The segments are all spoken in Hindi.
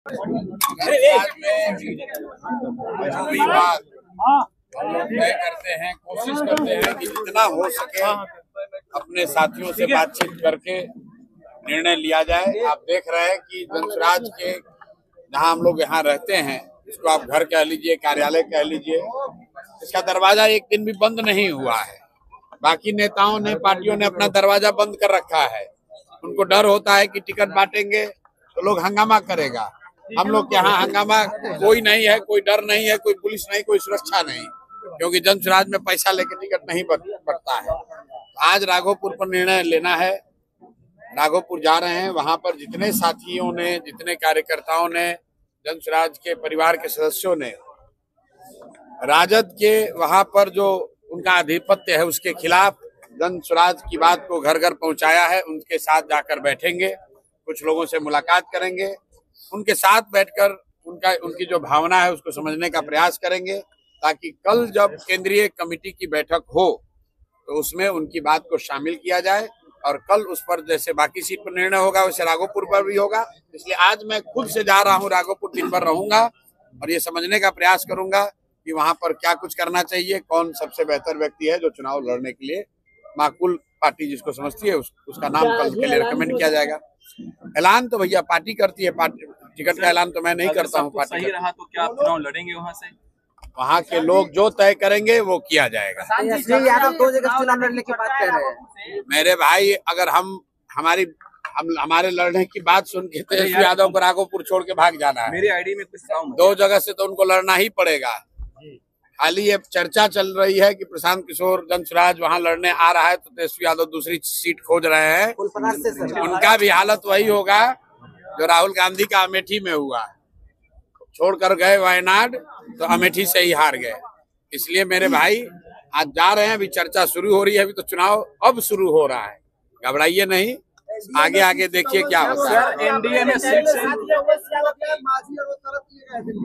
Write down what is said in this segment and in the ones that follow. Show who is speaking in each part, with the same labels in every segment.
Speaker 1: जो भी बात हम लोग तय करते हैं, कोशिश करते हैं कि जितना हो सके अपने साथियों से बातचीत करके निर्णय लिया जाए। आप देख रहे हैं कि जनसुराज के जहां हम लोग यहाँ रहते हैं, इसको आप घर कह लीजिए, कार्यालय कह लीजिए, इसका दरवाजा एक दिन भी बंद नहीं हुआ है। बाकी नेताओं ने, पार्टियों ने अपना दरवाजा बंद कर रखा है। उनको डर होता है कि टिकट बांटेंगे तो लोग हंगामा करेगा। हम लोग के यहाँ हंगामा कोई नहीं है, कोई डर नहीं है, कोई पुलिस नहीं, कोई सुरक्षा नहीं, क्योंकि जनसुराज में पैसा लेके टिकट नहीं बटता है। आज राघोपुर पर निर्णय लेना है, राघोपुर जा रहे हैं। वहां पर जितने साथियों ने, जितने कार्यकर्ताओं ने, जनसुराज के परिवार के सदस्यों ने राजद के वहां पर जो उनका आधिपत्य है उसके खिलाफ जनसुराज की बात को घर घर पहुंचाया है। उनके साथ जाकर बैठेंगे, कुछ लोगों से मुलाकात करेंगे, उनके साथ बैठकर उनकी जो भावना है उसको समझने का प्रयास करेंगे, ताकि कल जब केंद्रीय कमेटी की बैठक हो तो उसमें उनकी बात को शामिल किया जाए। और कल उस पर जैसे बाकी सीट पर निर्णय होगा वैसे राघोपुर पर भी होगा। इसलिए आज मैं खुद से जा रहा हूँ राघोपुर, दिन भर रहूंगा और ये समझने का प्रयास करूंगा कि वहां पर क्या कुछ करना चाहिए, कौन सबसे बेहतर व्यक्ति है जो चुनाव लड़ने के लिए माकूल पार्टी जिसको समझती है उसका नाम कल के लिए रिकमेंड किया जाएगा। ऐलान तो भैया पार्टी करती है, पार्टी टिकट का ऐलान तो मैं नहीं करता हूँ। पार्टी
Speaker 2: सही रहा तो क्या आप चुनाव लड़ेंगे वहाँ से?
Speaker 1: वहाँ के लोग जो तय करेंगे वो किया जाएगा।
Speaker 3: यादव 2 जगह चुनाव लड़ने की बात कर रहे हैं।
Speaker 1: मेरे भाई, अगर हमारे लड़ने की बात सुन के तेजस्वी यादव को राघोपुर छोड़ के भाग जाना है।
Speaker 2: मेरी आईडी में कुछ
Speaker 1: 2 जगह से तो उनको लड़ना ही पड़ेगा। खाली ये चर्चा चल रही है कि प्रशांत किशोर जनसुराज वहां लड़ने आ रहा है तो तेजस्वी यादव दूसरी सीट खोज रहे हैं। उनका भी हालत वही होगा जो राहुल गांधी का अमेठी में हुआ, छोड़कर गए वायनाड तो अमेठी से ही हार गए। इसलिए मेरे भाई आज जा रहे हैं, अभी चर्चा शुरू हो रही है, अभी तो चुनाव अब शुरू हो रहा है, घबराइए नहीं, आगे आगे देखिए क्या होता है।
Speaker 2: एनडीए में सीट से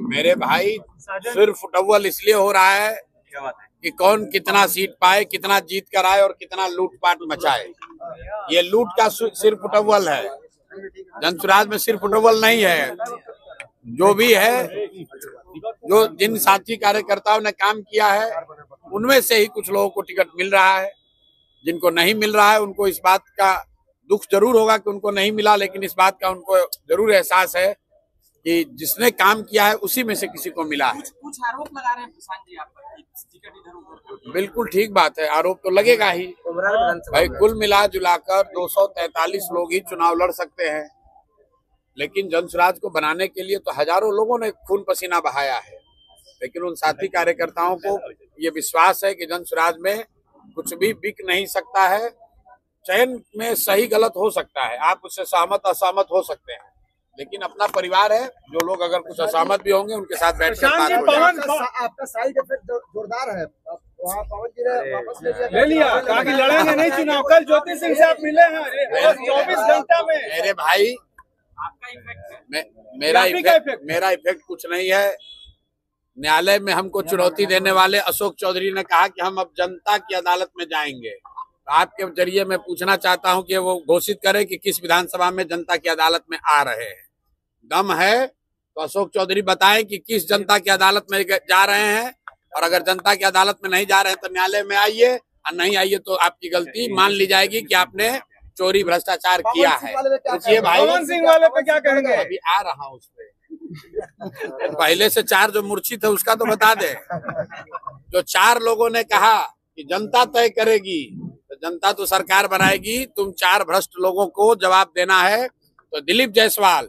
Speaker 1: मेरे भाई सिर्फ फुटबॉल इसलिए हो रहा है कि कौन कितना सीट पाए, कितना जीत कर आए और कितना लूटपाट मचाए। ये लूट का सिर्फ फुटबॉल है, जनसुराज में सिर्फ फुटबॉल नहीं है। जो भी है, जो जिन साथी कार्यकर्ताओं ने काम किया है उनमें से ही कुछ लोगों को टिकट मिल रहा है, जिनको नहीं मिल रहा है उनको इस बात का दुख जरूर होगा कि उनको नहीं मिला, लेकिन इस बात का उनको जरूर एहसास है कि जिसने काम किया है उसी में से किसी को मिला है।
Speaker 2: कुछ आरोप लगा रहे हैं प्रशांत जी आप पर, टिकट इधर-उधर।
Speaker 1: बिल्कुल ठीक बात है, आरोप तो लगेगा ही भाई। कुल मिला जुलाकर 243 लोग ही चुनाव लड़ सकते हैं, लेकिन जनसुराज को बनाने के लिए तो हजारों लोगों ने खून पसीना बहाया है। लेकिन उन साथी कार्यकर्ताओं को ये विश्वास है कि जनसुराज में कुछ भी बिक नहीं सकता है। चयन में सही गलत हो सकता है, आप उससे सहमत असहमत हो सकते हैं, लेकिन अपना परिवार है। जो लोग अगर कुछ असहमत भी होंगे उनके साथ बैठकर बात हो जाएगी।
Speaker 3: आपका साइड इफेक्ट जोरदार है, वहाँ पवन जी ने वापस
Speaker 4: ले लिया, कहा कि लड़ेंगे नहीं चुनाव। कल ज्योति सिंह से आप मिले हैं 24 घंटा में।
Speaker 1: मेरे भाई, मेरा इफेक्ट कुछ नहीं है। न्यायालय में हमको चुनौती देने वाले अशोक चौधरी ने कहा कि हम अब जनता की अदालत में जाएंगे। तो आपके जरिए मैं पूछना चाहता हूं कि वो घोषित करें कि किस विधानसभा में जनता की अदालत में आ रहे हैं। दम है तो अशोक चौधरी बताएं कि किस जनता की अदालत में जा रहे हैं, और अगर जनता की अदालत में नहीं जा रहे हैं तो न्यायालय में आइए, और नहीं आइए तो आपकी गलती मान ली जाएगी कि आपने चोरी भ्रष्टाचार किया है। पूछिए भाई,
Speaker 4: पवन सिंह वाले पे क्या कहेंगे?
Speaker 1: अभी आ रहा हूँ उस पे। पहले से 4 जो मूर्छित है उसका तो बता दे। जो 4 लोगों ने कहा कि जनता तय करेगी, तो जनता तो सरकार बनाएगी, तुम 4 भ्रष्ट लोगों को जवाब देना है। तो दिलीप जायसवाल,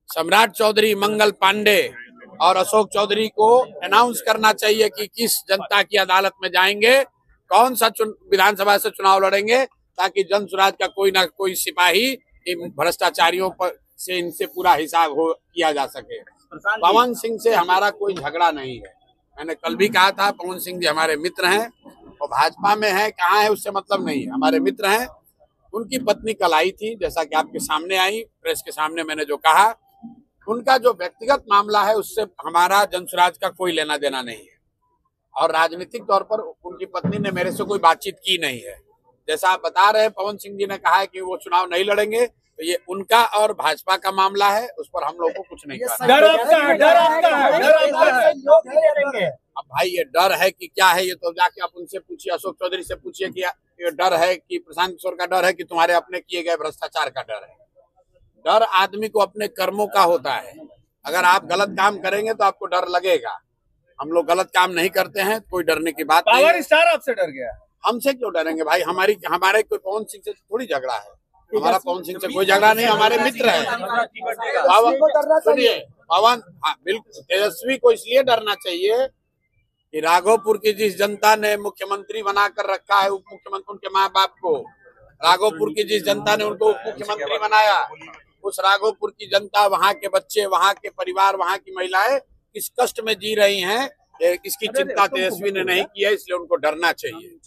Speaker 1: सम्राट चौधरी, मंगल पांडे और अशोक चौधरी को अनाउंस करना चाहिए कि किस जनता की अदालत में जाएंगे, कौन सा विधानसभा से चुनाव लड़ेंगे, ताकि जनसुराज का कोई ना कोई सिपाही इन भ्रष्टाचारियों पर से इनसे पूरा हिसाब किया जा सके। पवन सिंह से हमारा कोई झगड़ा नहीं है। मैंने कल भी कहा था, पवन सिंह जी हमारे मित्र हैं, और भाजपा में है कहाँ है उससे मतलब नहीं है, हमारे मित्र हैं। उनकी पत्नी कल आई थी, जैसा कि आपके सामने आई, प्रेस के सामने मैंने जो कहा, उनका जो व्यक्तिगत मामला है उससे हमारा जनसुराज का कोई लेना देना नहीं है, और राजनीतिक तौर पर उनकी पत्नी ने मेरे से कोई बातचीत की नहीं है। जैसा आप बता रहे हैं, पवन सिंह जी ने कहा है कि वो चुनाव नहीं लड़ेंगे, तो ये उनका और भाजपा का मामला है, उस पर हम लोग को कुछ नहीं करना।
Speaker 4: डर आपका है, डर आपका है, डर आपका है।
Speaker 1: अब भाई ये डर है कि क्या है, ये तो जाके आप उनसे पूछिए, अशोक चौधरी से पूछिए कि ये डर है कि प्रशांत किशोर का डर है कि तुम्हारे अपने किए गए भ्रष्टाचार का डर है। डर आदमी को अपने कर्मों का होता है। अगर आप गलत काम करेंगे तो आपको डर लगेगा। हम लोग गलत काम नहीं करते हैं, कोई डरने की बात नहीं है।
Speaker 4: पावर स्टार आपसे डर गया?
Speaker 1: हमसे क्यों डरेंगे भाई? हमारे कोई पवन सिंह से थोड़ी झगड़ा है। हमारा पवन सिंह से कोई झगड़ा नहीं, हमारे मित्र है। सुनिए पवन, हाँ बिल्कुल, तेजस्वी को इसलिए डरना चाहिए कि राघोपुर की जिस जनता ने मुख्यमंत्री बनाकर रखा है, उप मुख्यमंत्री, उनके माँ बाप को, राघोपुर की जिस जनता ने उनको उप मुख्यमंत्री बनाया, उस राघोपुर की जनता, वहाँ के बच्चे, वहाँ के परिवार, वहाँ की महिलाएं किस कष्ट में जी रही हैं, इसकी चिंता तेजस्वी ने नहीं की है, इसलिए उनको डरना चाहिए।